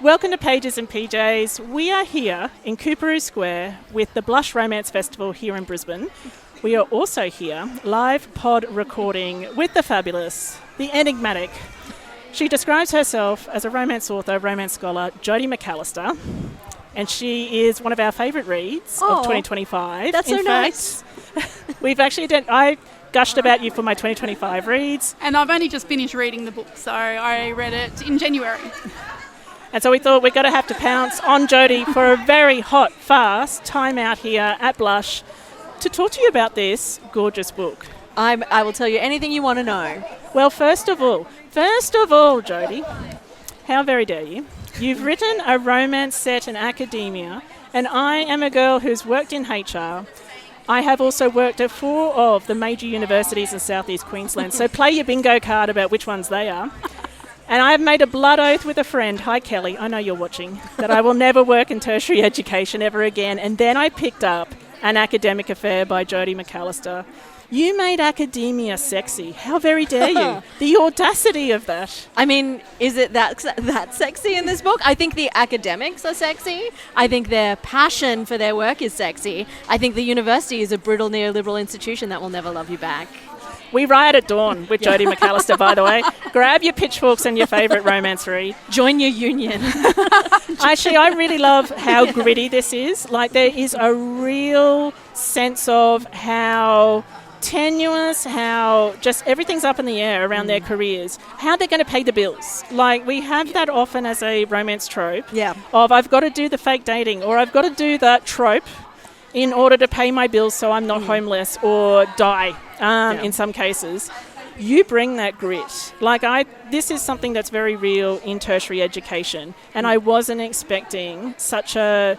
Welcome to Pages and PJs. We are here in Coorparoo Square with the Blussh Romance Festival here in Brisbane. We are also here, live pod recording with the fabulous, the enigmatic. She describes herself as a romance author, romance scholar, Jodi McAlister, and she is one of our favourite reads of 2025. That's so nice. We've actually done... I gushed about you for my 2025 reads. And I've only just finished reading the book, so I read it in January. And so we thought we're going to have to pounce on Jodi for a very hot, fast time out here at Blussh to talk to you about this gorgeous book. I will tell you anything you want to know. Well, first of all, Jodi, how very dare you? You've written a romance set in academia, and I am a girl who's worked in HR. I have also worked at 4 of the major universities in southeast Queensland, so play your bingo card about which ones they are. And I've made a blood oath with a friend, hi Kelly, I know you're watching, that I will never work in tertiary education ever again. And then I picked up An Academic Affair by Jodi McAlister. You made academia sexy. How very dare you? The audacity of that. I mean, is it that sexy in this book? I think the academics are sexy. I think their passion for their work is sexy. I think the university is a brutal neoliberal institution that will never love you back. We riot at dawn with Jodi McAlister, by the way. Grab your pitchforks and your favourite romance read. Join your union. Actually, I really love how gritty this is. Like, there is a real sense of how tenuous, how just everything's up in the air around their careers, how they're going to pay the bills. Like, we have that often as a romance trope of I've got to do the fake dating or I've got to do that trope in order to pay my bills so I'm not homeless or die in some cases. You bring that grit. This is something that's very real in tertiary education, and I wasn't expecting such a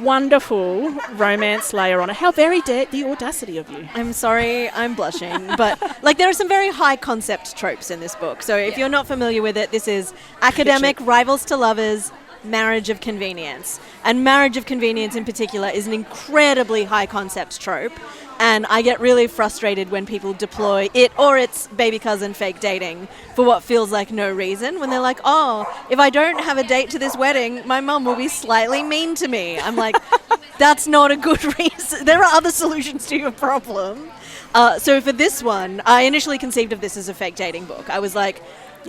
wonderful romance layer on it. How very the audacity of you. I'm sorry, I'm blushing, but there are some very high concept tropes in this book. So if you're not familiar with it, this is academic rivals to lovers, marriage of convenience. And marriage of convenience in particular is an incredibly high concept trope. And I get really frustrated when people deploy it or its baby cousin fake dating for what feels like no reason. When they're like, oh, if I don't have a date to this wedding, my mum will be slightly mean to me. I'm like, that's not a good reason. There are other solutions to your problem. So for this one, I initially conceived of this as a fake dating book. I was like,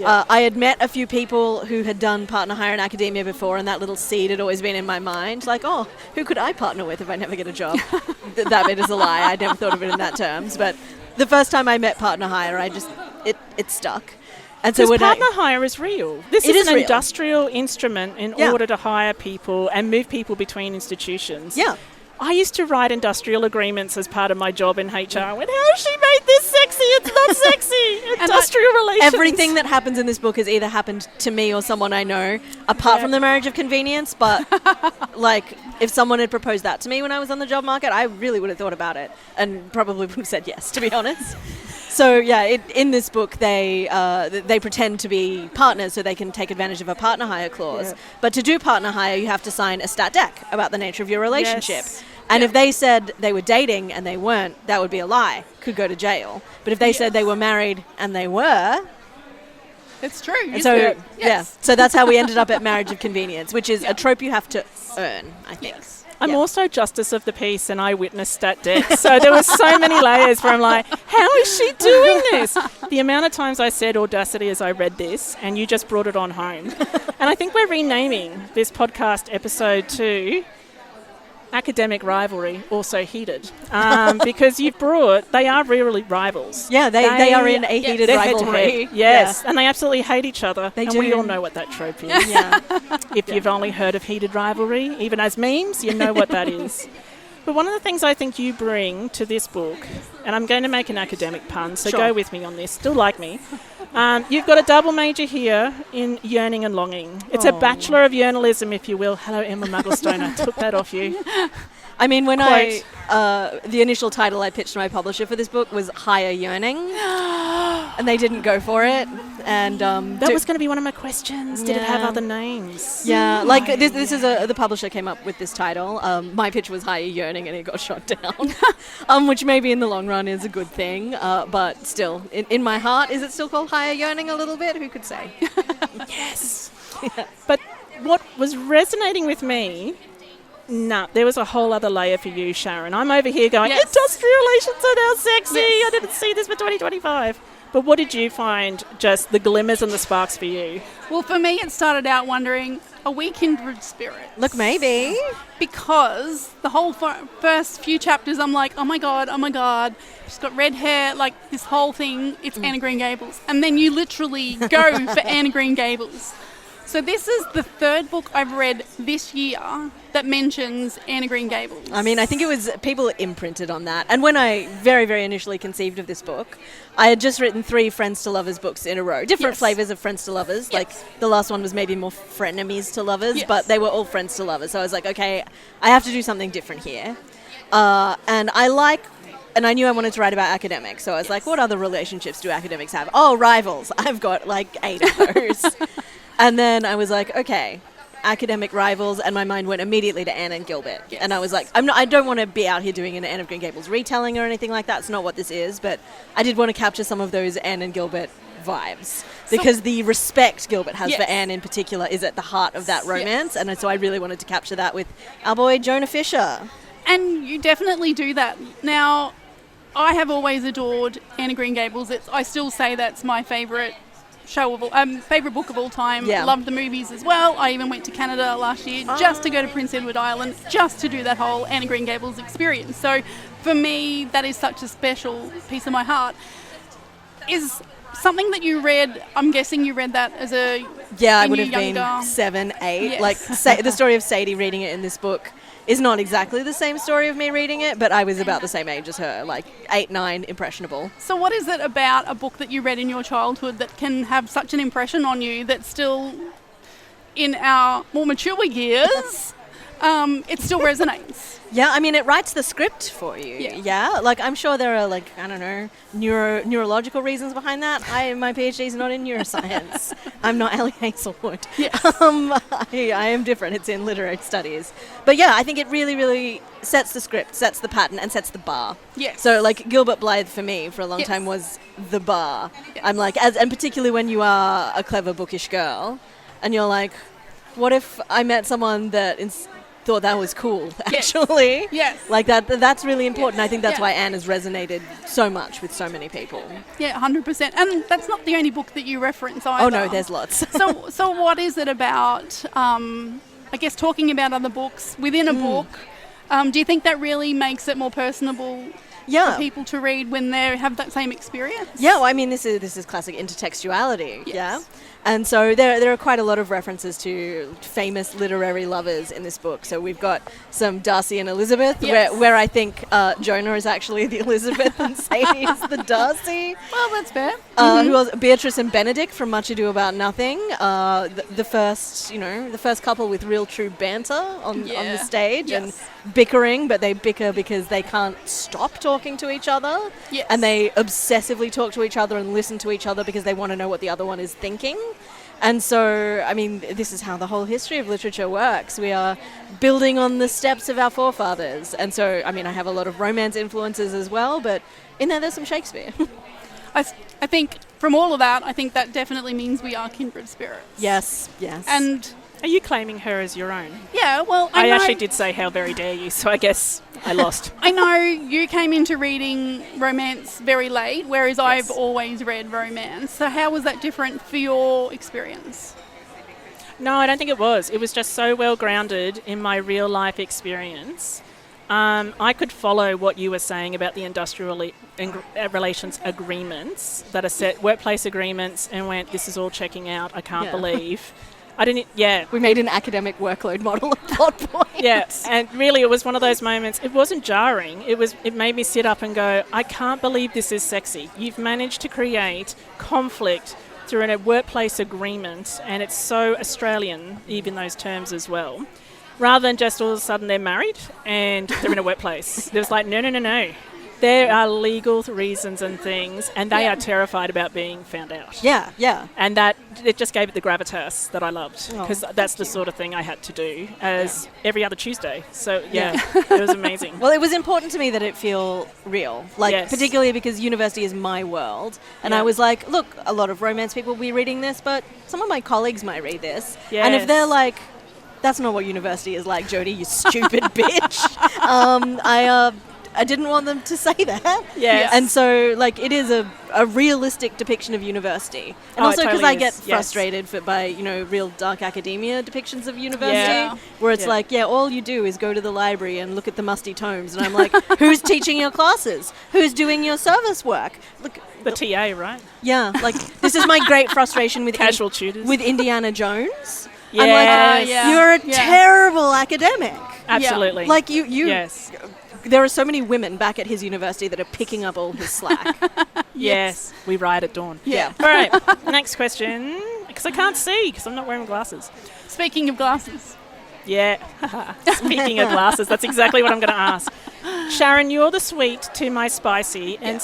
I had met a few people who had done partner hire in academia before, and that little seed had always been in my mind. Like, oh, who could I partner with if I never get a job? That bit is a lie. I never thought of it in that terms. But the first time I met partner hire, it stuck. And so partner hire is real. This is an industrial instrument in order to hire people and move people between institutions. Yeah. I used to write industrial agreements as part of my job in HR. I went, how has she made this sexy? It's not sexy. Industrial relations. Everything that happens in this book has either happened to me or someone I know, apart from the marriage of convenience. But, if someone had proposed that to me when I was on the job market, I really would have thought about it and probably would have said yes, to be honest. So, in this book, they pretend to be partners so they can take advantage of a partner hire clause. Yeah. But to do partner hire, you have to sign a stat dec about the nature of your relationship. Yes. And if they said they were dating and they weren't, that would be a lie. Could go to jail. But if they said they were married and they were... It's true. So that's how we ended up at marriage of convenience, which is a trope you have to earn, I think. Yes. I'm also justice of the peace and eyewitness stat dec. So there were so many layers where I'm like, how is she doing this? The amount of times I said audacity as I read this, and you just brought it on home. And I think we're renaming this podcast episode to Academic Rivalry, also heated. Because they are really rivals. Yeah, they are in a heated rivalry. Yes, and they absolutely hate each other. We all know what that trope is. If you've only heard of heated rivalry, even as memes, you know what that is. But one of the things I think you bring to this book, and I'm going to make an academic pun, so go with me on this, still like me. You've got a double major here in yearning and longing. It's a Bachelor of Yearnalism, if you will. Hello, Emma Mugglestone. I took that off you. I mean, when the initial title I pitched to my publisher for this book was Higher Yearning, and they didn't go for it. And that was going to be one of my questions. Did it have other names? Yeah, this is the publisher came up with this title. My pitch was Higher Yearning, and it got shot down, which maybe in the long run is a good thing. But still, in my heart, is it still called Higher Yearning a little bit? Who could say? Yes. But what was resonating with me, there was a whole other layer for you, Sharyn. I'm over here going, industrial relations are now sexy. I didn't see this for 2025. But what did you find, just the glimmers and the sparks for you? Well, for me, it started out wondering, are we kindred spirits? Look, maybe. Because the whole first few chapters, I'm like, oh my God, she's got red hair, like this whole thing, it's Anne of Green Gables. And then you literally go for Anne of Green Gables. So this is the third book I've read this year that mentions Anne of Green Gables. I mean, I think it was people imprinted on that. And when I very, very initially conceived of this book, I had just written 3 Friends to Lovers books in a row. Different flavours of Friends to Lovers. Like, the last one was maybe more frenemies to lovers, but they were all Friends to Lovers. So I was like, okay, I have to do something different here. And I knew I wanted to write about academics. So I was like, what other relationships do academics have? Oh, rivals. I've got like 8 of those. And then I was like, okay, academic rivals, and my mind went immediately to Anne and Gilbert. Yes. And I was like, I don't want to be out here doing an Anne of Green Gables retelling or anything like that. It's not what this is, but I did want to capture some of those Anne and Gilbert vibes, because the respect Gilbert has for Anne in particular is at the heart of that romance, and so I really wanted to capture that with our boy Jonah Fisher. And you definitely do that. Now, I have always adored Anne of Green Gables. I still say that's my favourite favourite book of all time. Loved the movies as well. I even went to Canada last year just to go to Prince Edward Island, just to do that whole Anne of Green Gables experience. So for me, that is such a special piece of my heart. Is something that you read, I'm guessing you read that as a I would have been 7, 8. Yes. Like the story of Sadie reading it in this book is not exactly the same story of me reading it, but I was about the same age as her, like 8, 9, impressionable. So what is it about a book that you read in your childhood that can have such an impression on you that still, in our more mature years, it still resonates? Yeah, I mean, it writes the script for you. Yeah, like I'm sure there are neurological reasons behind that. My PhD is not in neuroscience. I'm not Ellie Hazelwood. Yes. I am different. It's in literary studies. But yeah, I think it really, really sets the script, sets the pattern, and sets the bar. Yes. So like Gilbert Blythe for me for a long time was the bar. Yes. I'm like, and particularly when you are a clever, bookish girl, and you're like, what if I met someone that thought that was cool, actually? Yes. Like that's really important. I think that's why Anne has resonated so much with so many people. Yeah, 100%. And that's not the only book that you reference either. Oh no, there's lots. So what is it about, I guess, talking about other books within a book? Do you think that really makes it more personable for people to read when they have that same experience? Yeah, well, I mean, this is classic intertextuality. Yes. Yeah. And so there are quite a lot of references to famous literary lovers in this book. So we've got some Darcy and Elizabeth, where I think Jonah is actually the Elizabeth and Sadie is the Darcy. Well, that's fair. Who else? Beatrice and Benedict from Much Ado About Nothing. The first couple with real true banter on the stage and bickering, but they bicker because they can't stop talking to each other. Yes. And they obsessively talk to each other and listen to each other because they want to know what the other one is thinking. And so, I mean, this is how the whole history of literature works. We are building on the steps of our forefathers. And so, I mean, I have a lot of romance influences as well, but in there's some Shakespeare. I think from all of that, I think that definitely means we are kindred spirits. Yes. And are you claiming her as your own? Yeah, well, I actually did say how very dare you, so I guess I lost. I know you came into reading romance very late, whereas I've always read romance. So how was that different for your experience? No, I don't think it was. It was just so well grounded in my real life experience. I could follow what you were saying about the industrial relations agreements that are set, workplace agreements, and went, this is all checking out. I can't believe. We made an academic workload model of plot points. Yeah, and really it was one of those moments, it wasn't jarring, it made me sit up and go, I can't believe this is sexy. You've managed to create conflict through a workplace agreement, and it's so Australian, even those terms as well. Rather than just all of a sudden they're married and they're in a workplace. There's like, no. There are legal reasons and things, and they are terrified about being found out. Yeah, yeah. And that it just gave it the gravitas that I loved, because that's the sort of thing I had to do as every other Tuesday. So it was amazing. Well, it was important to me that it feel real, particularly because university is my world, and I was like, look, a lot of romance people will be reading this, but some of my colleagues might read this, and if they're like, that's not what university is like, Jodi, you stupid bitch. I didn't want them to say that. Yes. And so, like, it is a realistic depiction of university. And also because I get frustrated by, real dark academia depictions of university, where it's like, all you do is go to the library and look at the musty tomes. And I'm like, who's teaching your classes? Who's doing your service work? Look, the TA, right? Yeah. Like, this is my great frustration with casual tutors. With Indiana Jones. Yes. I'm like, you're a terrible academic. Absolutely. Yeah. Like, you Yes. There are so many women back at his university that are picking up all his slack. Yes. We ride at dawn. Yeah. All right. Next question. Because I can't see because I'm not wearing glasses. Speaking of glasses. Yeah. Speaking of glasses, that's exactly what I'm going to ask. Sharyn, you're the sweet to my spicy. And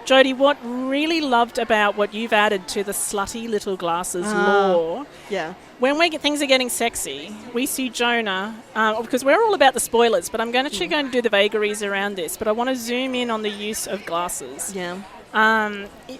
Jodi, what really loved about what you've added to the slutty little glasses lore. Yeah. When things are getting sexy, we see Jonah, because we're all about the spoilers, but I'm actually going to do the vagaries around this, but I want to zoom in on the use of glasses. Yeah.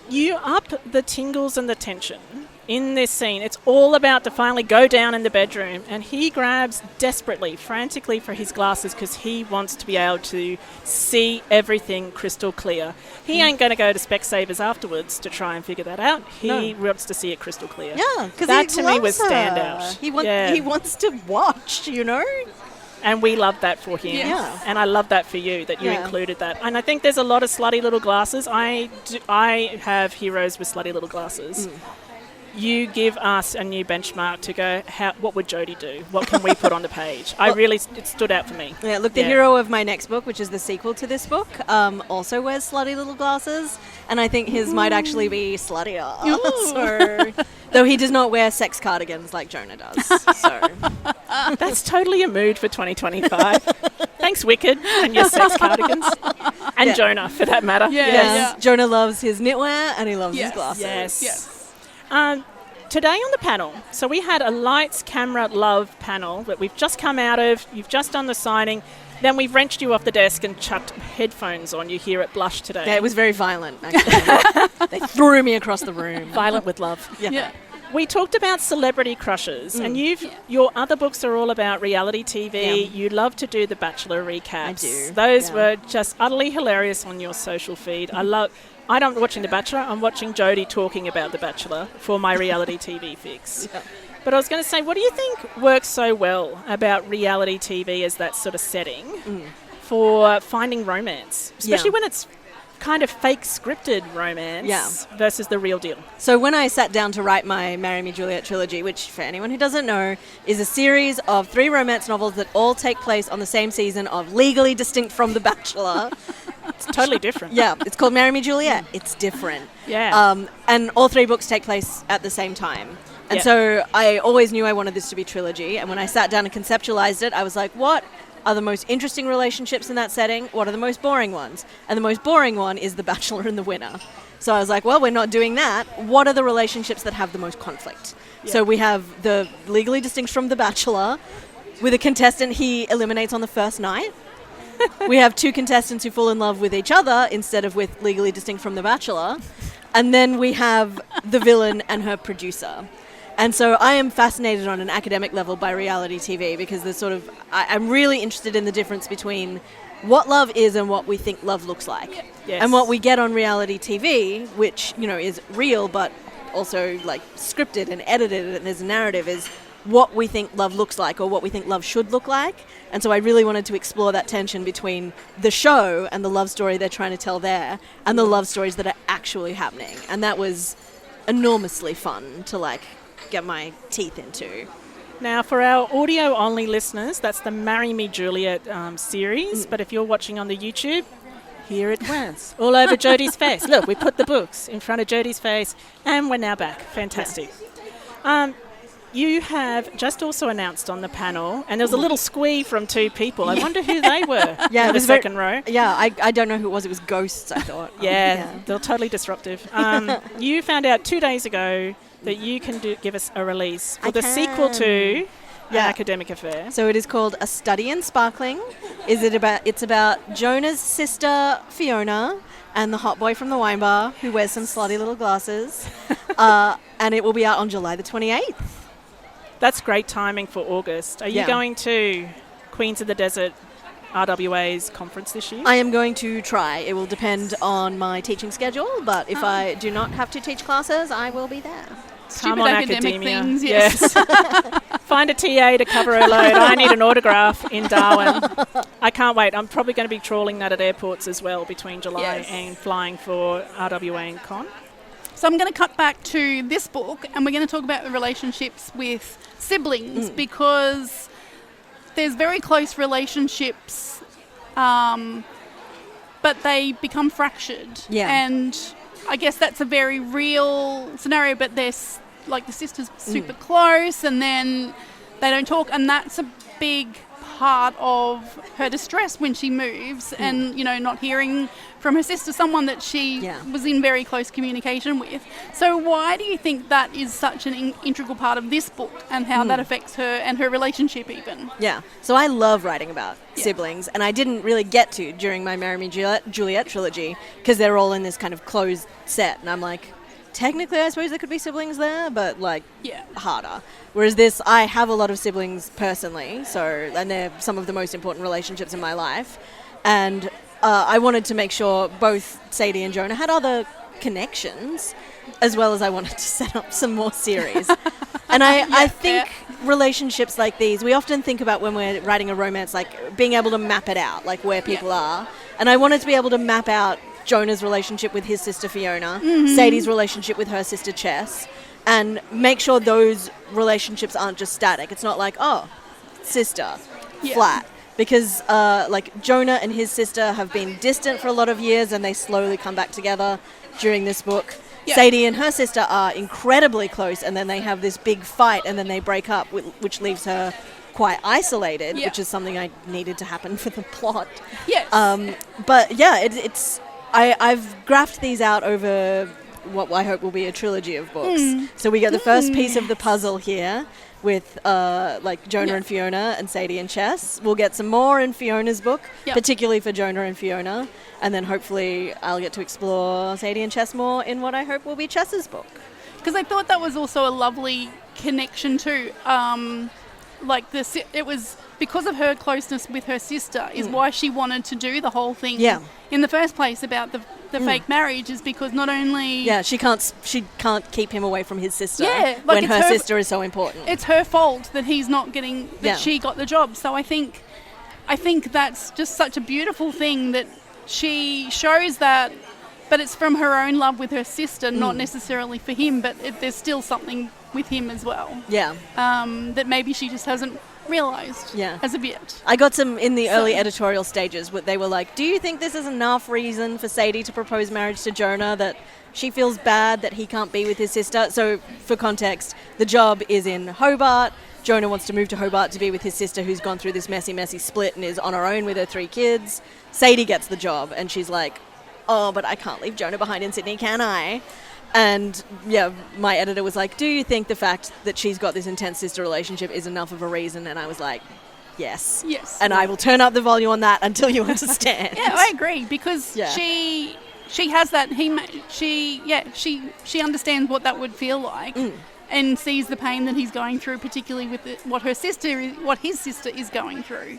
You up the tingles and the tension in this scene. It's all about to finally go down in the bedroom, and he grabs desperately, frantically for his glasses because he wants to be able to see everything crystal clear. He ain't going to go to Specsavers afterwards to try and figure that out. He wants to see it crystal clear. Yeah, because that to me was standout. He wants to watch, And we love that for him. Yeah. And I love that for you, that you included that. And I think there's a lot of slutty little glasses. I have heroes with slutty little glasses. You give us a new benchmark to go, what would Jodi do? What can we put on the page? It stood out for me. Yeah, look, the hero of my next book, which is the sequel to this book, also wears slutty little glasses, and I think his might actually be sluttier. So, though he does not wear sex cardigans like Jonah does. So that's totally a mood for 2025. Thanks, Wicked, and your sex cardigans. And Jonah, for that matter. Yes. Jonah loves his knitwear, and he loves his glasses. Yes. Today on the panel, so we had a lights, camera, love panel that we've just come out of. You've just done the signing. Then we've wrenched you off the desk and chucked headphones on you here at Blussh today. Yeah, it was very violent, actually. They threw me across the room. Violent with love. Yeah. We talked about celebrity crushes, and your other books are all about reality TV. Yeah. You love to do the Bachelor recaps. I do. Those were just utterly hilarious on your social feed. I'm not watching The Bachelor, I'm watching Jodi talking about The Bachelor for my reality TV fix. Yeah. But I was going to say, what do you think works so well about reality TV as that sort of setting for finding romance? Especially when it's kind of fake scripted romance versus the real deal. So when I sat down to write my Marry Me Juliet trilogy, which for anyone who doesn't know is a series of 3 romance novels that all take place on the same season of Legally Distinct from The Bachelor. It's totally different. Yeah, it's called Marry Me Juliet. It's different. Yeah. And all 3 books take place at the same time. And so I always knew I wanted this to be trilogy. And when I sat down and conceptualized it, I was like, what are the most interesting relationships in that setting? What are the most boring ones? And the most boring one is the bachelor and the winner. So I was like, well, we're not doing that. What are the relationships that have the most conflict? Yeah. So we have the Legally Distinct from the Bachelor with a contestant he eliminates on the first night. We have 2 contestants who fall in love with each other instead of with Legally Distinct from the Bachelor. And then we have the villain and her producer. And so I am fascinated on an academic level by reality TV because there's I'm really interested in the difference between what love is and what we think love looks like. Yes. And what we get on reality TV, which, is real but also like scripted and edited and there's a narrative, is what we think love looks like or what we think love should look like. And so I really wanted to explore that tension between the show and the love story they're trying to tell there and the love stories that are actually happening. And that was enormously fun to get my teeth into. Now, for our audio-only listeners, that's the Marry Me Juliet series. But if you're watching on the YouTube, here it was, all over Jodi's face. Look, we put the books in front of Jodi's face, and we're now back. Fantastic. you have just also announced on the panel, and there was a little squee from 2 people. I wonder who they were in the second row. Yeah, I don't know who it was. It was ghosts, I thought. They're totally disruptive. You found out 2 days ago that you can give us a release for the sequel to Academic Affair. So it is called A Study in Sparkling. It's about Jonah's sister, Fiona, and the hot boy from the wine bar who wears some slutty little glasses. And it will be out on July the 28th. That's great timing for August. Are you going to Queens of the Desert RWA's conference this year? I am going to try. It will depend on my teaching schedule, but if I do not have to teach classes, I will be there. Come on, academic things, yes. Find a TA to cover her load. I need an autograph in Darwin. I can't wait. I'm probably going to be trawling that at airports as well between July and flying for RWA and Con. So I'm going to cut back to this book, and we're going to talk about the relationships with siblings because there's very close relationships, but they become fractured. Yeah. And I guess that's a very real scenario, but they're like the sister's super close and then they don't talk, and that's a big part of her distress when she moves and, you know, not hearing from her sister, someone that she was in very close communication with. So why do you think that is such an integral part of this book and how that affects her and her relationship even? Yeah. So I love writing about siblings, and I didn't really get to during my Marry Me Juliet trilogy because they're all in this kind of closed set, and I'm like, technically I suppose there could be siblings there, but like harder. Whereas this, I have a lot of siblings personally, and they're some of the most important relationships in my life, and I wanted to make sure both Sadie and Jonah had other connections, as well as I wanted to set up some more series. And I think relationships like these, we often think about when we're writing a romance, like being able to map it out, like where people are. And I wanted to be able to map out Jonah's relationship with his sister Fiona, Sadie's relationship with her sister Chess, and make sure those relationships aren't just static. It's not like, oh, sister, flat. Because like Jonah and his sister have been distant for a lot of years and they slowly come back together during this book. Yep. Sadie and her sister are incredibly close, and then they have this big fight and then they break up, which leaves her quite isolated, which is something I needed to happen for the plot. Yes. But yeah, I've graphed these out over what I hope will be a trilogy of books. So we get the first piece of the puzzle here with like Jonah and Fiona and Sadie and Chess. We'll get some more in Fiona's book, particularly for Jonah and Fiona. And then hopefully I'll get to explore Sadie and Chess more in what I hope will be Chess's book. Because I thought that was also a lovely connection too. Like it was because of her closeness with her sister is why she wanted to do the whole thing in the first place about the fake marriage, is because not only she can't keep him away from his sister like when her sister is so important. It's her fault that he's not getting she got the job. So I think that's just such a beautiful thing that she shows that, but it's from her own love with her sister, not necessarily for him, but there's still something with him as well. Yeah. That maybe she just hasn't realised as of yet. I got some in the early editorial stages where they were like, do you think this is enough reason for Sadie to propose marriage to Jonah, that she feels bad that he can't be with his sister? So for context, the job is in Hobart. Jonah wants to move to Hobart to be with his sister, who's gone through this messy split and is on her own with her 3 kids. Sadie gets the job and she's like, oh, but I can't leave Jonah behind in Sydney, can I? And my editor was like, do you think the fact that she's got this intense sister relationship is enough of a reason? And I was like, yes. And I will turn up the volume on that until you understand. I agree, because she has that, she understands what that would feel like. And sees the pain that he's going through, particularly with what his sister is going through.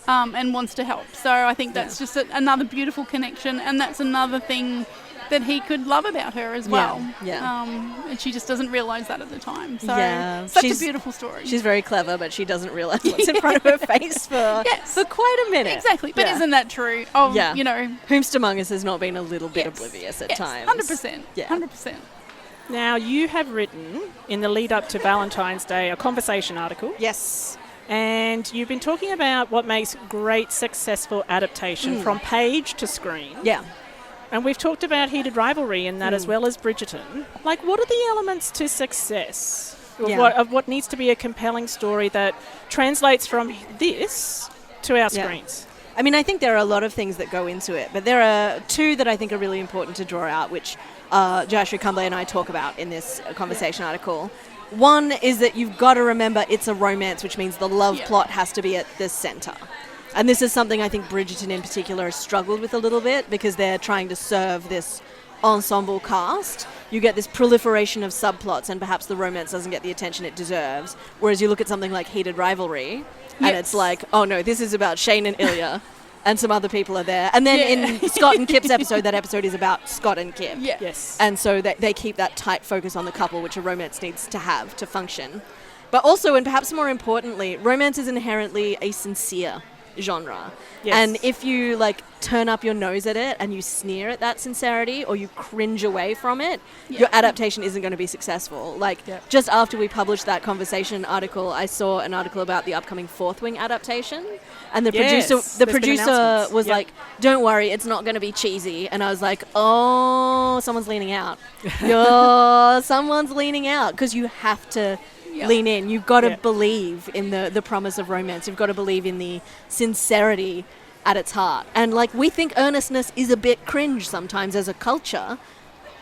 And wants to help. So I think that's just another beautiful connection, and that's another thing that he could love about her as well. And she just doesn't realise that at the time. So such a beautiful story. She's very clever, but she doesn't realise what's in front of her face for quite a minute. Exactly. But isn't that true? Of, you know, whomst among us has not been a little bit oblivious at times. 100%. 100%. Now, you have written, in the lead up to Valentine's Day, a conversation article. Yes. And you've been talking about what makes great, successful adaptation from page to screen. Yeah. And we've talked about Heated Rivalry in that, as well as Bridgerton. Like, what are the elements to success? of what needs to be a compelling story that translates from this to our screens. I mean, I think there are a lot of things that go into it, but there are two that I think are really important to draw out, which Joshua Cumbley and I talk about in this conversation article. One is that you've got to remember it's a romance, which means the love plot has to be at the centre. And this is something I think Bridgerton in particular has struggled with a little bit because they're trying to serve this ensemble cast. You get this proliferation of subplots and perhaps the romance doesn't get the attention it deserves. Whereas you look at something like Heated Rivalry and it's like, oh no, this is about Shane and Ilya and some other people are there. And then in Scott and Kip's episode, that episode is about Scott and Kip. Yeah. Yes. And so they keep that tight focus on the couple, which a romance needs to have to function. But also, and perhaps more importantly, romance is inherently a sincere genre. Yes. And if you turn up your nose at it and you sneer at that sincerity or you cringe away from it, your adaptation isn't going to be successful. Just after we published that conversation article, I saw an article about the upcoming Fourth Wing adaptation, and the producer was like, "Don't worry, it's not going to be cheesy." And I was like, "Oh, someone's leaning out. Someone's leaning out," because you have to lean in. You've got to believe in the promise of romance. You've got to believe in the sincerity at its heart. And we think earnestness is a bit cringe sometimes as a culture,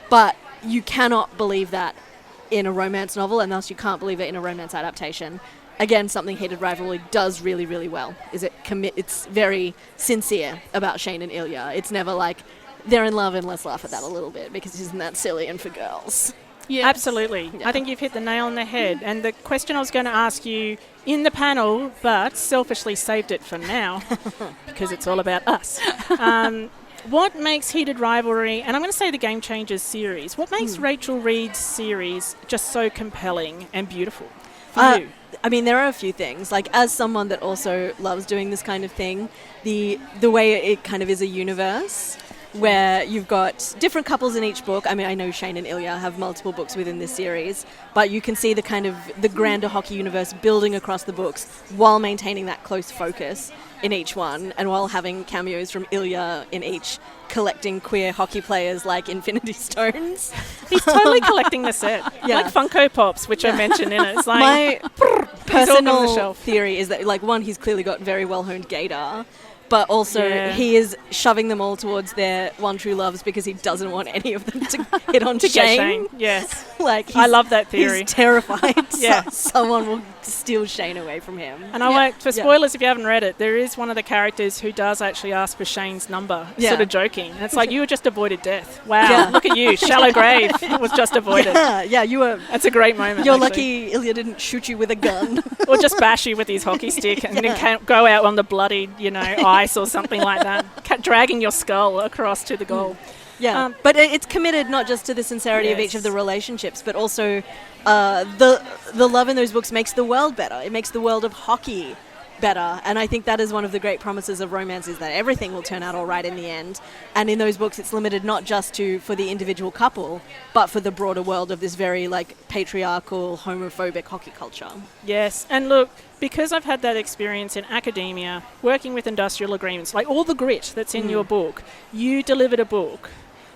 but you cannot believe that in a romance novel, and thus you can't believe it in a romance adaptation. Again, something Heated Rivalry does really, really well is it's very sincere about Shane and Ilya. It's never like they're in love and let's laugh at that a little bit because isn't that silly and for girls. Yes. Absolutely. Yeah. I think you've hit the nail on the head. And the question I was going to ask you in the panel, but selfishly saved it for now because it's all about us. What makes Heated Rivalry, and I'm going to say the Game Changers series, what makes Rachel Reed's series just so compelling and beautiful for you? I mean, there are a few things. As someone that also loves doing this kind of thing, the way it kind of is a universe where you've got different couples in each book. I mean, I know Shane and Ilya have multiple books within this series, but you can see the kind of the grander hockey universe building across the books while maintaining that close focus in each one and while having cameos from Ilya in each, collecting queer hockey players like Infinity Stones. He's totally collecting the set. Like Funko Pops, which I mentioned in it. It's like my personal theory is that, one, he's clearly got very well-honed gaydar, but also he is shoving them all towards their one true loves because he doesn't want any of them to hit on Shane. Yes. I love that theory. He's terrified someone will steal Shane away from him. And I won't, for spoilers if you haven't read it, there is one of the characters who does actually ask for Shane's number, sort of joking. And it's like, you were just avoided death. Wow, look at you, shallow grave was just avoided. Yeah, you were. That's a great moment. You're lucky Ilya didn't shoot you with a gun. Or just bash you with his hockey stick and then go out on the bloodied, ice or something like that, dragging your skull across to the goal. Yeah, but it's committed not just to the sincerity of each of the relationships, but also the love in those books makes the world better. It makes the world of hockey better. And I think that is one of the great promises of romance, is that everything will turn out all right in the end. And in those books, it's limited not just for the individual couple, but for the broader world of this very patriarchal, homophobic hockey culture. Yes, and look, because I've had that experience in academia, working with industrial agreements, all the grit that's in your book, you delivered a book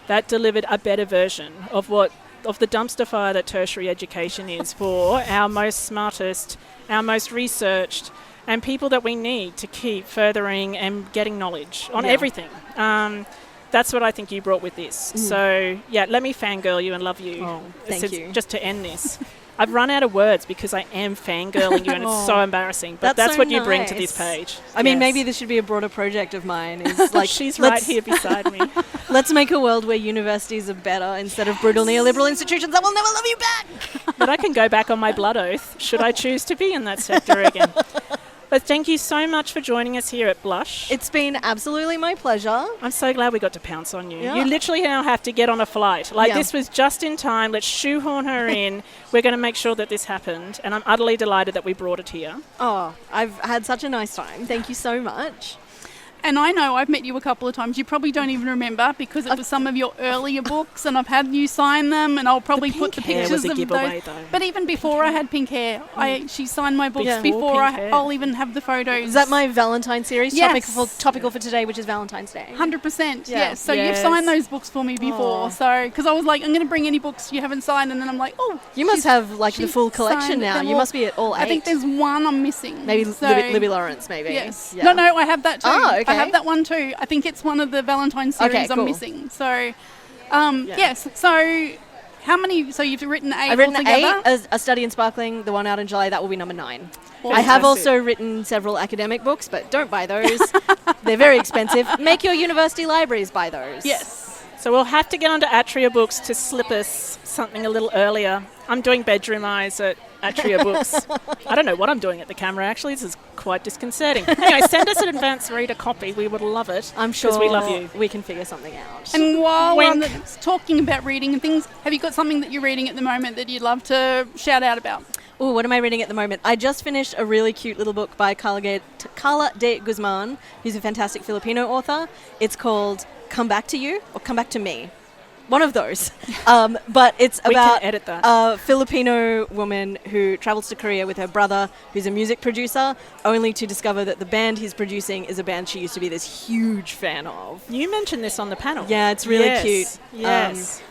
that delivered a better version of the dumpster fire that tertiary education is for our most smartest, our most researched, and people that we need to keep furthering and getting knowledge on everything. That's what I think you brought with this. So, let me fangirl you and love you. Oh, thank you. Just to end this. I've run out of words because I am fangirling you and it's so embarrassing. But that's so what you bring to this page. I mean, maybe this should be a broader project of mine. She's right here beside me. Let's make a world where universities are better instead of brutal neoliberal institutions that will never love you back. But I can go back on my blood oath should I choose to be in that sector again. But thank you so much for joining us here at Blussh. It's been absolutely my pleasure. I'm so glad we got to pounce on you. Yeah. You literally now have to get on a flight. This was just in time. Let's shoehorn her in. We're going to make sure that this happened. And I'm utterly delighted that we brought it here. Oh, I've had such a nice time. Thank you so much. And I know I've met you a couple of times. You probably don't even remember because it was some of your earlier books, and I've had you sign them, and I'll probably put the pictures of those. Though. But even before I had pink hair, she signed my books before I'll even have the photos. Is that my Valentine series? Yes. Topical for today, which is Valentine's Day. 100%. Yes. So you've signed those books for me before. So because I was like, I'm going to bring any books you haven't signed, and then I'm like, oh, you must have like the full collection now. You must be at all 8. I think there's one I'm missing. Maybe Libby Lawrence, maybe. Yes. Yeah. No, I have that too. Oh, okay. I have that one too. I think it's one of the Valentine series I'm missing. So, yes. So, how many? So you've written 8 I've written altogether? 8. A Study in Sparkling, the one out in July, that will be number 9. Awesome. I have also written several academic books, but don't buy those. They're very expensive. Make your university libraries buy those. Yes. So we'll have to get onto Atria Books to slip us something a little earlier. I'm doing Bedroom Eyes at Atria Books. I don't know what I'm doing at the camera, actually. This is quite disconcerting. Anyway, send us an advance reader copy. We would love it. I'm sure we love you. We can figure something out. And while we're talking about reading and things, have you got something that you're reading at the moment that you'd love to shout out about? Oh, what am I reading at the moment? I just finished a really cute little book by Carla de Guzman, who's a fantastic Filipino author. It's called Come Back to You or Come Back to Me. One of those. But it's about a Filipino woman who travels to Korea with her brother, who's a music producer, only to discover that the band he's producing is a band she used to be this huge fan of. You mentioned this on the panel. Yeah, it's really cute. Yes.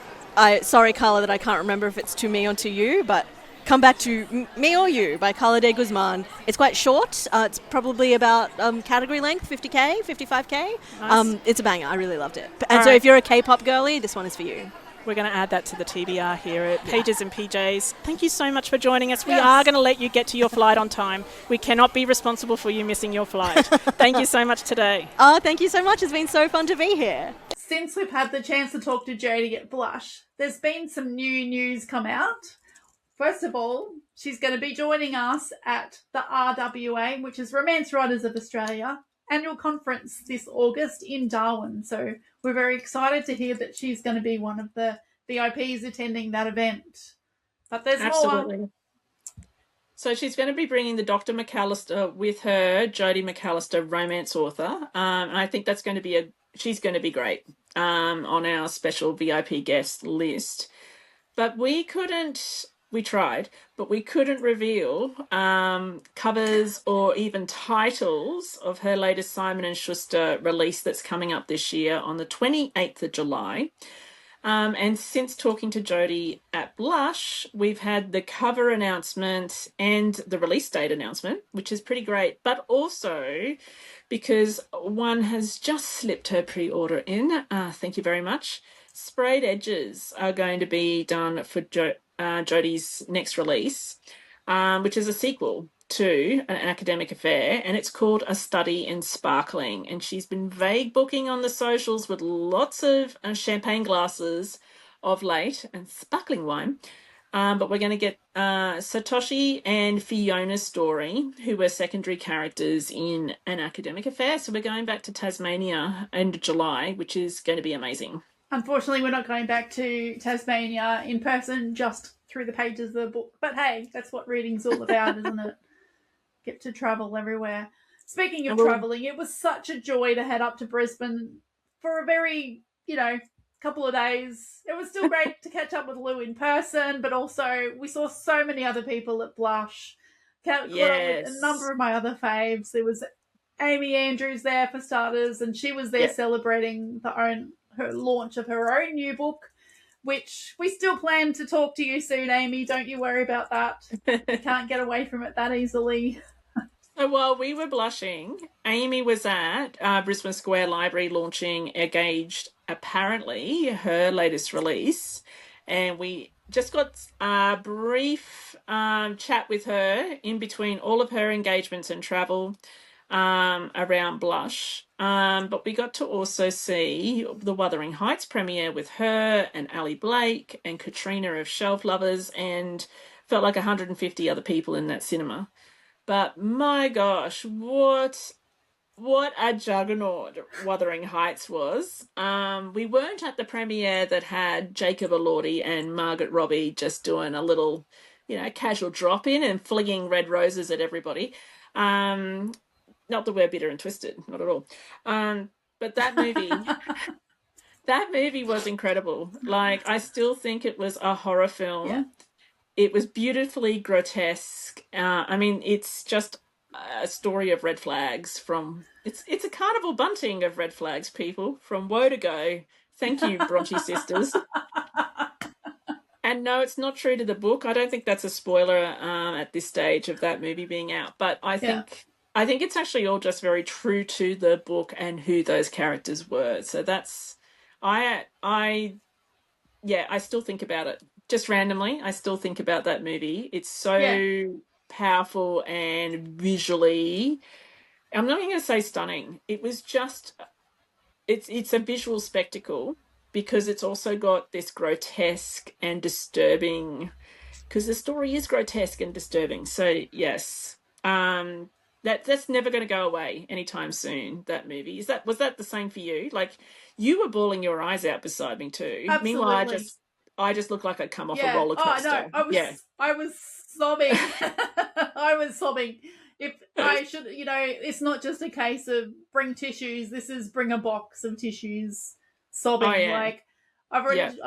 Sorry, Carla, that I can't remember if it's to me or to you, but Come Back to Me or You by Carla de Guzman. It's quite short. It's probably about category length, 50k, 55k. Nice. It's a banger. I really loved it. And so if you're a K-pop girly, this one is for you. We're going to add that to the TBR here at Pages and PJs. Thank you so much for joining us. We are going to let you get to your flight on time. We cannot be responsible for you missing your flight. Thank you so much today. Oh, thank you so much. It's been so fun to be here. Since we've had the chance to talk to Jodi at Blussh, there's been some new news come out. First of all, she's going to be joining us at the RWA, which is Romance Writers of Australia, annual conference this August in Darwin. So we're very excited to hear that she's going to be one of the VIPs attending that event. But there's more. So she's going to be bringing the Dr. McAlister with her, Jodi McAlister, romance author. And I think that's going to be she's going to be great on our special VIP guest list. But we tried, but we couldn't reveal covers or even titles of her latest Simon & Schuster release that's coming up this year on the 28th of July. And since talking to Jodi at Blussh, we've had the cover announcement and the release date announcement, which is pretty great. But also because one has just slipped her pre-order in. Thank you very much. Sprayed Edges are going to be done for Jodi's next release, which is a sequel to An Academic Affair, and it's called A Study in Sparkling. And she's been vague booking on the socials with lots of champagne glasses of late and sparkling wine. But we're going to get Satoshi and Fiona's story, who were secondary characters in An Academic Affair. So we're going back to Tasmania end of July, which is going to be amazing. Unfortunately, we're not going back to Tasmania in person, just through the pages of the book. But hey, that's what reading's all about, isn't it? Get to travel everywhere. Speaking of travelling, it was such a joy to head up to Brisbane for a very, couple of days. It was still great to catch up with Lou in person, but also we saw so many other people at Blussh. Caught up with a number of my other faves. There was Amy Andrews there for starters, and she was there celebrating her launch of her own new book, which we still plan to talk to you soon, Amy. Don't you worry about that. You can't get away from it that easily. So while we were blushing, Amy was at Brisbane Square Library launching Engaged, apparently her latest release, and we just got a brief chat with her in between all of her engagements and travel around Blussh. But we got to also see the Wuthering Heights premiere with her and Ali Blake and Katrina of Shelf Lovers, and felt like 150 other people in that cinema. But my gosh, what a juggernaut Wuthering Heights was. We weren't at the premiere that had Jacob Elordi and Margaret Robbie just doing a little, casual drop-in and flinging red roses at everybody. Not that we're bitter and twisted, not at all. But that movie, that movie was incredible. Like, I still think it was a horror film. Yeah. It was beautifully grotesque. I mean, it's just a story of red flags from... It's a carnival bunting of red flags, people, from woe to go. Thank you, Bronte sisters. And no, it's not true to the book. I don't think that's a spoiler at this stage of that movie being out. But I think it's actually all just very true to the book and who those characters were. So that's... I still think about it. Just randomly, I still think about that movie. It's so powerful and visually, I'm not even going to say stunning. It was just, it's a visual spectacle because it's also got this grotesque and disturbing, because the story is grotesque and disturbing. So yes, that's never going to go away anytime soon, that movie. Was that the same for you? Like, you were bawling your eyes out beside me too. Absolutely. Meanwhile, I just look like I'd come off a roller coaster. Oh, no, I was sobbing. I was sobbing. If I should, it's not just a case of bring tissues. This is bring a box of tissues. Sobbing. Oh, yeah. Like, I've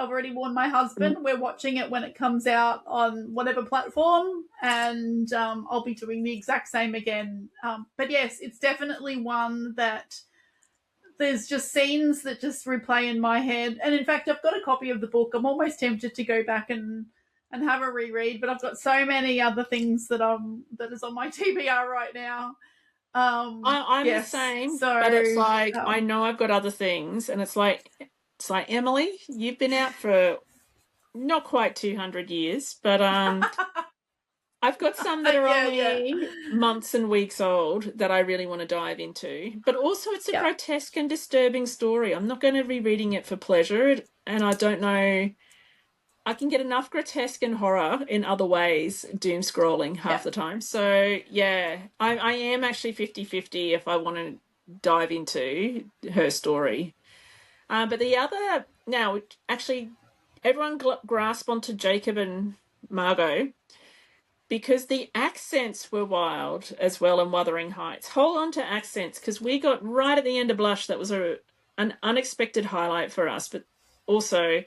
already warned my husband. We're watching it when it comes out on whatever platform, and I'll be doing the exact same again. But yes, it's definitely one that there's just scenes that just replay in my head. And in fact, I've got a copy of the book. I'm almost tempted to go back and have a reread, but I've got so many other things that is on my TBR right now. I'm the same, but it's like I know I've got other things, and it's like Emily, you've been out for not quite 200 years, but I've got some that are only months and weeks old that I really want to dive into. But also it's a grotesque and disturbing story. I'm not going to be reading it for pleasure, and I don't know... I can get enough grotesque and horror in other ways, doom scrolling half the time. So, yeah, I am actually 50-50 if I want to dive into her story. But the other... Now, actually, everyone grasp onto Jacob and Margot, because the accents were wild as well in Wuthering Heights. Hold on to accents, because we got right at the end of Blussh. That was an unexpected highlight for us, but also...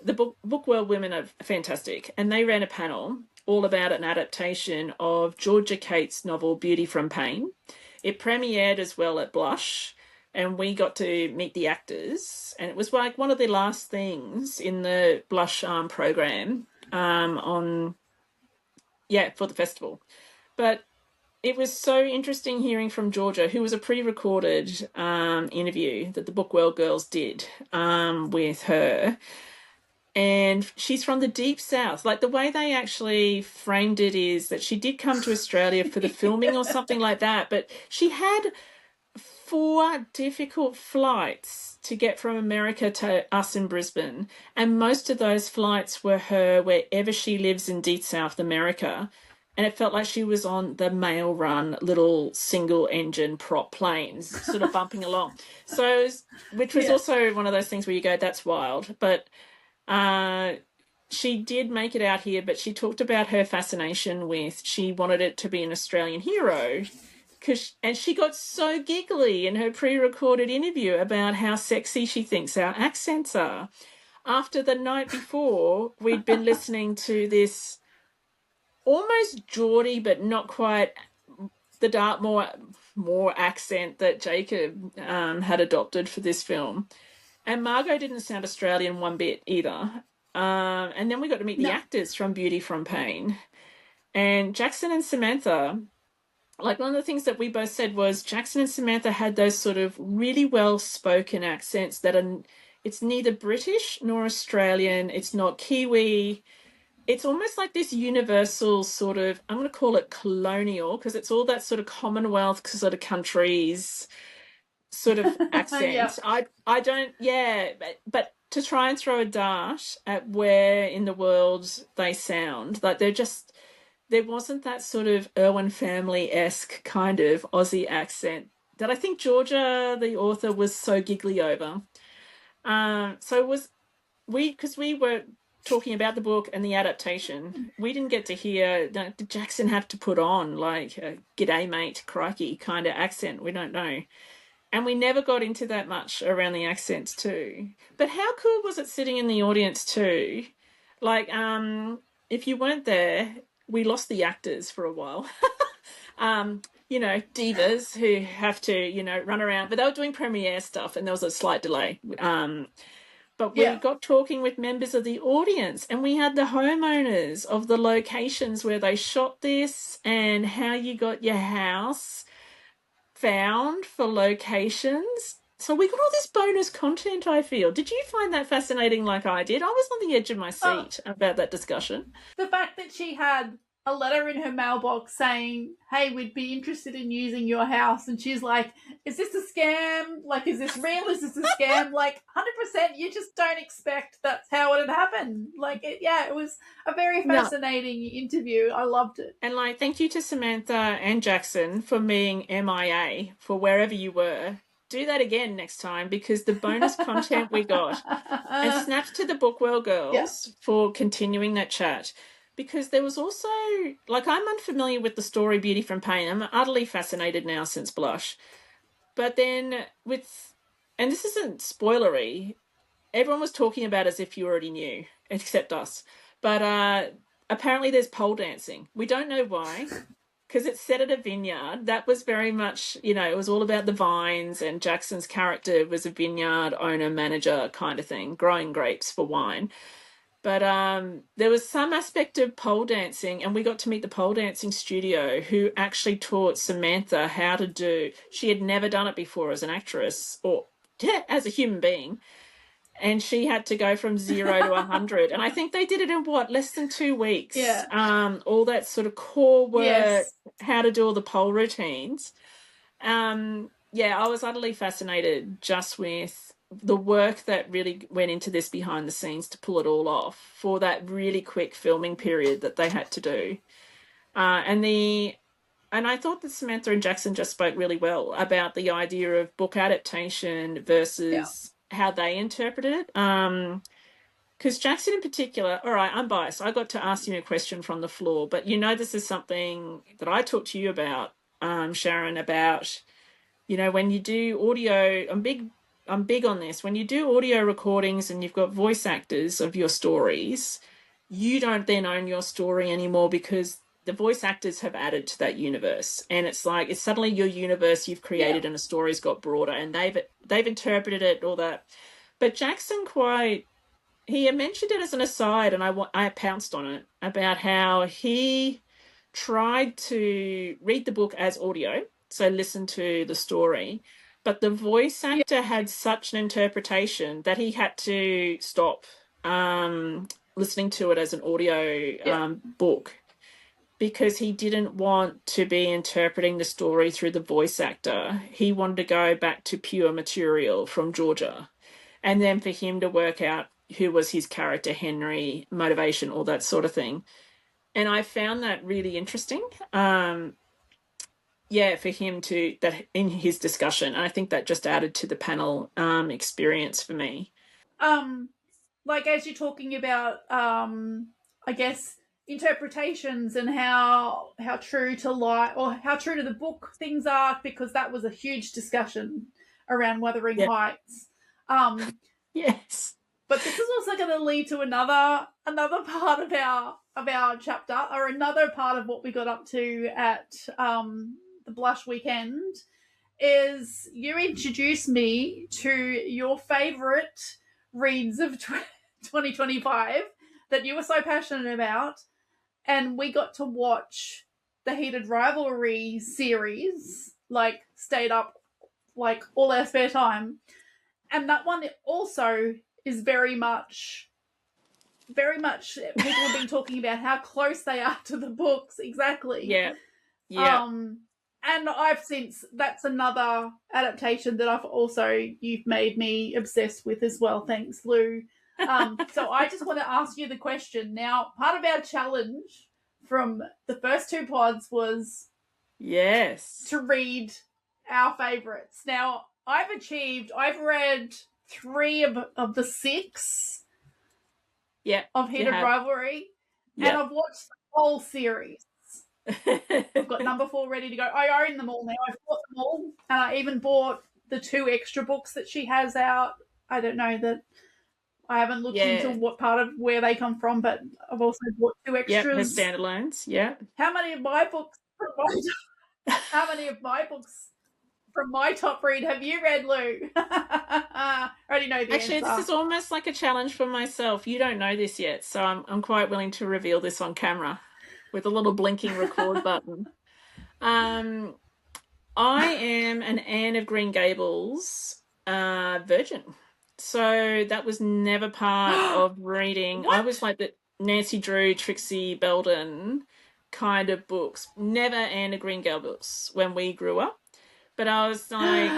The book world women are fantastic, and they ran a panel all about an adaptation of Georgia Cates' novel Beauty from Pain. It premiered as well at Blussh, and we got to meet the actors, and it was like one of the last things in the Blussh program for the festival. But it was so interesting hearing from Georgia, who was a pre-recorded interview that the Book World girls did with her. And she's from the deep south. Like, the way they actually framed it is that she did come to Australia for the filming or something like that, but she had 4 difficult flights to get from America to us in Brisbane, and most of those flights were her wherever she lives in deep South America, and it felt like she was on the mail-run little single-engine prop planes, sort of bumping along. So, which was also one of those things where you go, that's wild, but... she did make it out here, but she talked about her fascination with, she wanted it to be an Australian hero, and she got so giggly in her pre-recorded interview about how sexy she thinks our accents are. After the night before, we'd been listening to this almost Geordie, but not quite the dark, more accent that Jacob had adopted for this film. And Margot didn't sound Australian one bit either. And then we got to meet the actors from Beauty from Pain. And Jackson and Samantha, like, one of the things that we both said was Jackson and Samantha had those sort of really well-spoken accents that it's neither British nor Australian. It's not Kiwi. It's almost like this universal sort of, I'm going to call it colonial, because it's all that sort of Commonwealth sort of countries... sort of accent. I don't, but to try and throw a dart at where in the world they sound, like there wasn't that sort of Irwin Family-esque kind of Aussie accent that I think Georgia, the author, was so giggly over. So it was, because we were talking about the book and the adaptation, we didn't get to hear, did Jackson have to put on like a g'day mate, crikey kind of accent? We don't know. And we never got into that much around the accents too. But how cool was it sitting in the audience too? Like, if you weren't there, we lost the actors for a while. Divas who have to, run around. But they were doing premiere stuff and there was a slight delay. But we got talking with members of the audience, and we had the homeowners of the locations where they shot this and how you got your house found for locations. So we got all this bonus content, I feel. Did you find that fascinating like I did? I was on the edge of my seat about that discussion. The fact that she had a letter in her mailbox saying, hey, we'd be interested in using your house. And she's like, is this a scam? Like, is this real? Is this a scam? Like, 100%, you just don't expect that's how it had happened. Like, it was a very fascinating interview. I loved it. And, like, thank you to Samantha and Jackson for being MIA for wherever you were. Do that again next time, because the bonus content we got. And snaps to the Bookwell girls for continuing that chat. Because there was also, like, I'm unfamiliar with the story Beauty from Pain. I'm utterly fascinated now since Blussh. But then and this isn't spoilery, everyone was talking about as if you already knew, except us. But apparently there's pole dancing. We don't know why, because it's set at a vineyard. That was very much, it was all about the vines, and Jackson's character was a vineyard owner, manager kind of thing, growing grapes for wine. But there was some aspect of pole dancing, and we got to meet the pole dancing studio who actually taught Samantha how to do. She had never done it before as an actress or as a human being, and she had to go from 0 to 100. And I think they did it in less than 2 weeks. Yeah. All that sort of core work, how to do all the pole routines. I was utterly fascinated just with the work that really went into this behind the scenes to pull it all off for that really quick filming period that they had to do. And I thought that Samantha and Jackson just spoke really well about the idea of book adaptation versus how they interpreted it. Because Jackson in particular, all right, I'm biased. I got to ask you a question from the floor, but this is something that I talked to you about, Sharyn, about, when you do audio, I'm big on this. When you do audio recordings and you've got voice actors of your stories, you don't then own your story anymore because the voice actors have added to that universe. And it's like, it's suddenly your universe you've created and the story's got broader, and they've interpreted it, all that. But Jackson he mentioned it as an aside, and I pounced on it, about how he tried to read the book as audio, so listen to the story, but the voice actor had such an interpretation that he had to stop listening to it as an audio book, because he didn't want to be interpreting the story through the voice actor. He wanted to go back to pure material from Georgia, and then for him to work out who was his character, Henry, motivation, all that sort of thing. And I found that really interesting. For him that in his discussion, and I think that just added to the panel experience for me. Like, as you're talking about, I guess, interpretations and how true to life or how true to the book things are, because that was a huge discussion around Wuthering Heights. Yes. But this is also going to lead to another part of our chapter, or another part of what we got up to at the Blussh weekend, is you introduced me to your favourite reads of 2025 that you were so passionate about, and we got to watch the Heated Rivalry series, like, stayed up, like, all our spare time. And that one also is very much people have been talking about how close they are to the books. Exactly. Yeah. And that's another adaptation that you've made me obsessed with as well. Thanks, Lou. So I just want to ask you the question. Now, part of our challenge from the first 2 pods was to read our favourites. Now, I've read 3 of the 6. of Heated Rivalry, and I've watched the whole series. I've got number 4 ready to go. I own them all now. I've bought them all, and I even bought the 2 extra books that she has out. I don't know that I haven't looked into what part of where they come from, but I've also bought 2 extras. Yeah, the standalones. Yeah. How many of my books from my top read have you read, Lou? I already know the answer. This is almost like a challenge for myself. You don't know this yet, so I'm quite willing to reveal this on camera with a little blinking record button. I am an Anne of Green Gables virgin. So that was never part of reading. I was like the Nancy Drew, Trixie Belden kind of books. Never Anne of Green Gables when we grew up. But I was like,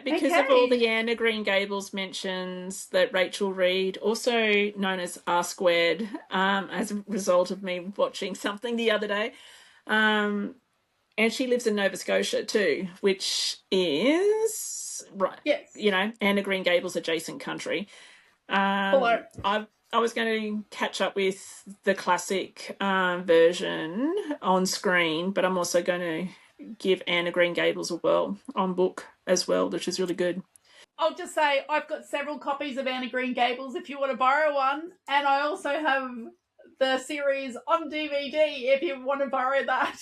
because of all the Anne of Green Gables mentions that Rachel Reed, also known as R Squared, as a result of me watching something the other day. And she lives in Nova Scotia too, which is, Anne of Green Gables adjacent country. I was going to catch up with the classic version on screen, but I'm also going to give Anne of Green Gables a whirl on book as well, which is really good. I'll just say I've got several copies of Anne of Green Gables if you want to borrow one, and I also have the series on DVD if you want to borrow that.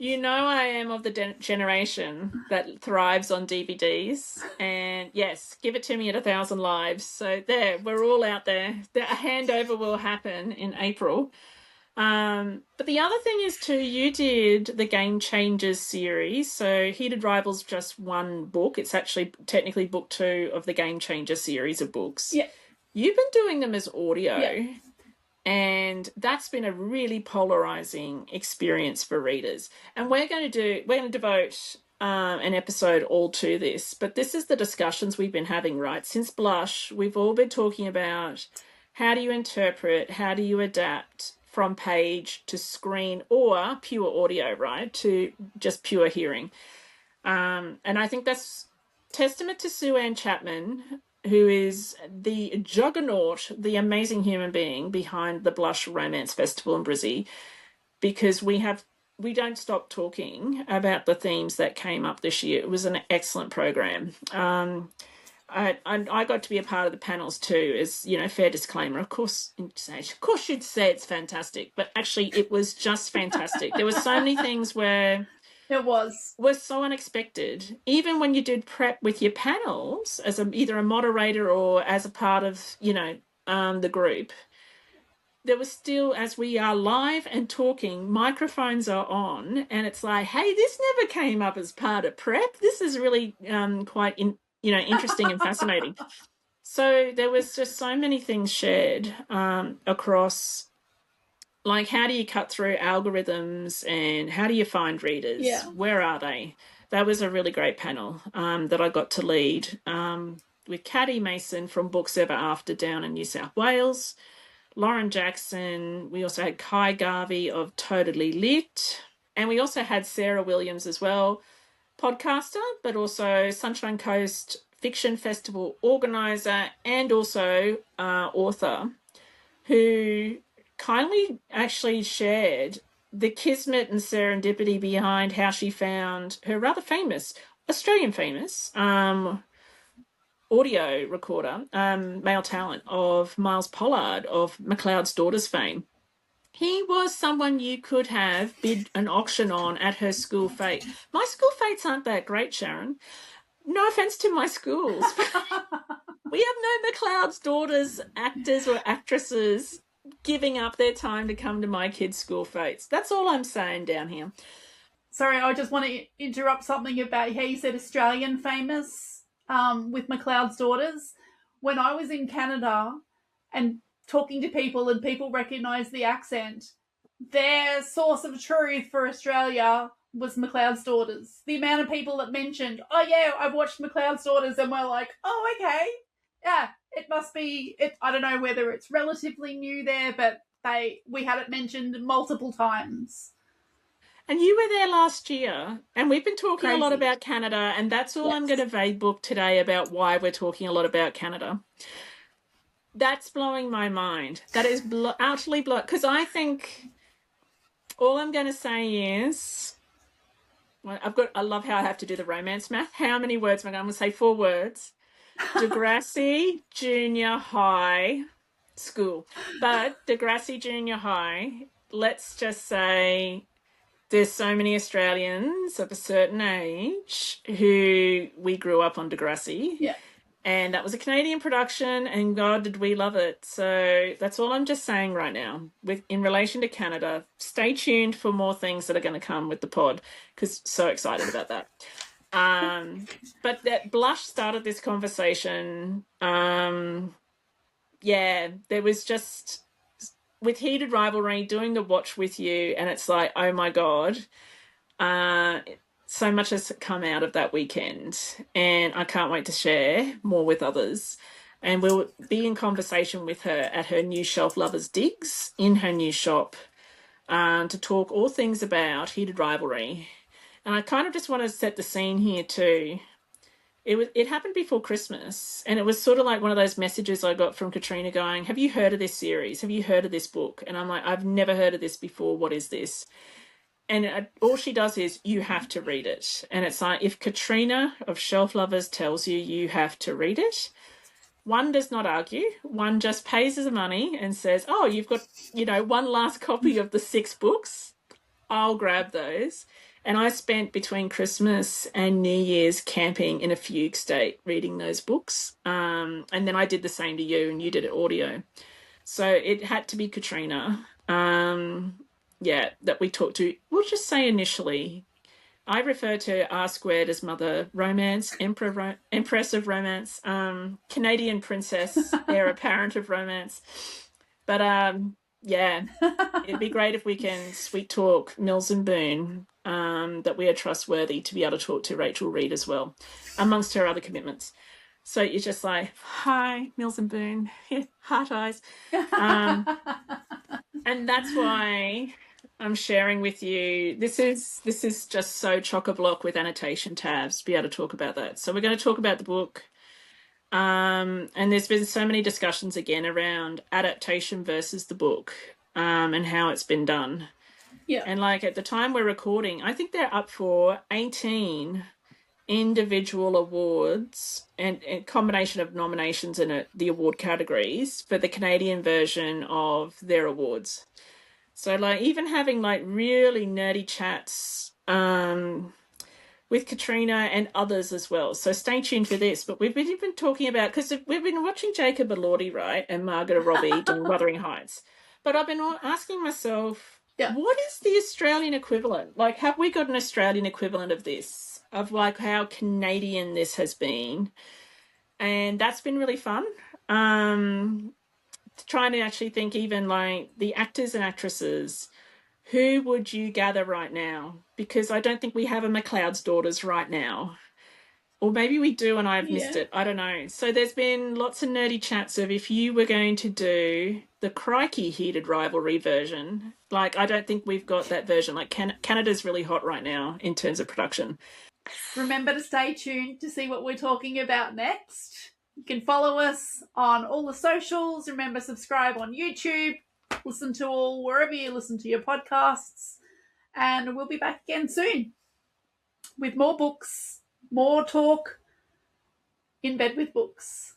You know I am of the generation that thrives on DVDs, and yes, give it to me at 1,000 lives. So there, we're all out there. A handover will happen in April. But the other thing is too, you did the Game Changers series. So Heated Rivals just one book. It's actually technically book 2 of the Game Changer series of books. Yeah. You've been doing them as audio, and that's been a really polarizing experience for readers. And we're going to devote an episode all to this. But this is the discussions we've been having, right? Since Blussh, we've all been talking about how do you interpret, how do you adapt from page to screen or pure audio, right, to just pure hearing. And I think that's testament to Sue Ann Chapman, who is the juggernaut, the amazing human being behind the Blussh Romance Festival in Brizzy, because we don't stop talking about the themes that came up this year. It was an excellent program. I got to be a part of the panels too, as, fair disclaimer. Of course you'd say it's fantastic, but actually it was just fantastic. There were so many things were so unexpected. Even when you did prep with your panels as either a moderator or as a part of, the group, there was still, as we are live and talking, microphones are on, and it's like, hey, this never came up as part of prep. This is really quite interesting and fascinating. So there was just so many things shared across, like, how do you cut through algorithms and how do you find readers? Yeah. Where are they? That was a really great panel that I got to lead with Caddy Mason from Books Ever After down in New South Wales, Lauren Jackson. We also had Kai Garvey of Totally Lit, and we also had Sarah Williams as well, podcaster, but also Sunshine Coast Fiction Festival organizer and also author, who kindly actually shared the kismet and serendipity behind how she found her rather famous, Australian famous, audio recorder, male talent of Miles Pollard of McLeods Daughters fame. He was someone you could have bid an auction on at her school fete. My school fetes aren't that great, Sharyn. No offence to my schools. We have no McLeods Daughters actors or actresses giving up their time to come to my kids' school fetes. That's all I'm saying down here. Sorry, I just want to interrupt something about how you said Australian famous with McLeods Daughters. When I was in Canada and talking to people and people recognised the accent, their source of truth for Australia was McLeods Daughters. The amount of people that mentioned, oh yeah, I've watched McLeods Daughters, and we're like, oh okay, yeah, it must be, I don't know whether it's relatively new there, but we had it mentioned multiple times. And you were there last year, and we've been talking a lot about Canada, and that's all I'm going to vague book today about why we're talking a lot about Canada. That's blowing my mind. That is utterly blowing. Because I think all I'm going to say is, I love how I have to do the romance math. How many words am I going to say? 4 words. Degrassi Junior High School. But Degrassi Junior High, let's just say there's so many Australians of a certain age who we grew up on Degrassi. Yeah. And that was a Canadian production, and God, did we love it. So that's all I'm just saying right now. In relation to Canada, stay tuned for more things that are going to come with the pod, because so excited about that. But that Blussh started this conversation. There was just, with Heated Rivalry, doing the watch with you, and it's like, oh my God, so much has come out of that weekend, and I can't wait to share more with others. And we'll be in conversation with her at her new shelf, Lovers Digs, in her new shop, to talk all things about Heated Rivalry. And I kind of just want to set the scene here too. It happened before Christmas, and it was sort of like one of those messages I got from Katrina going, have you heard of this series? Have you heard of this book? And I'm like, I've never heard of this before. What is this? And all she does is, you have to read it. And it's like, if Katrina of Shelf Lovers tells you you have to read it, one does not argue. One just pays the money and says, oh, you've got, one last copy of the 6 books. I'll grab those. And I spent between Christmas and New Year's camping in a fugue state reading those books. And then I did the same to you, and you did it audio. So it had to be Katrina. That we talked to. We'll just say initially, I refer to R Squared as Mother Romance, Empress of Romance, Canadian Princess, Heir Apparent of Romance. But it'd be great if we can sweet talk Mills and Boone, that we are trustworthy to be able to talk to Rachel Reid as well, amongst her other commitments. So you're just like, hi, Mills and Boone, heart eyes. And that's why I'm sharing with you. This is just so chock-a-block with annotation tabs to be able to talk about that. So we're going to talk about the book. And there's been so many discussions again around adaptation versus the book, and how it's been done. Yeah. And like at the time we're recording, I think they're up for 18 individual awards and a combination of nominations in the award categories for the Canadian version of their awards. So like even having like really nerdy chats with Katrina and others as well. So stay tuned for this. But we've been talking about, because we've been watching Jacob Elordi, right, and Margaret Robbie doing Wuthering Heights. But I've been asking myself, what is the Australian equivalent? Like, have we got an Australian equivalent of this? Of like how Canadian this has been? And that's been really fun. Trying to actually think even like the actors and actresses, who would you gather right now? Because I don't think we have a McLeods Daughters right now. Or maybe we do and I've missed it. I don't know. So there's been lots of nerdy chats of if you were going to do the crikey Heated Rivalry version. Like, I don't think we've got that version. Like, Canada's really hot right now in terms of production. Remember to stay tuned to see what we're talking about next. You can follow us on all the socials. Remember, subscribe on YouTube. Listen to all wherever you listen to your podcasts. And we'll be back again soon with more books, more talk in bed with books.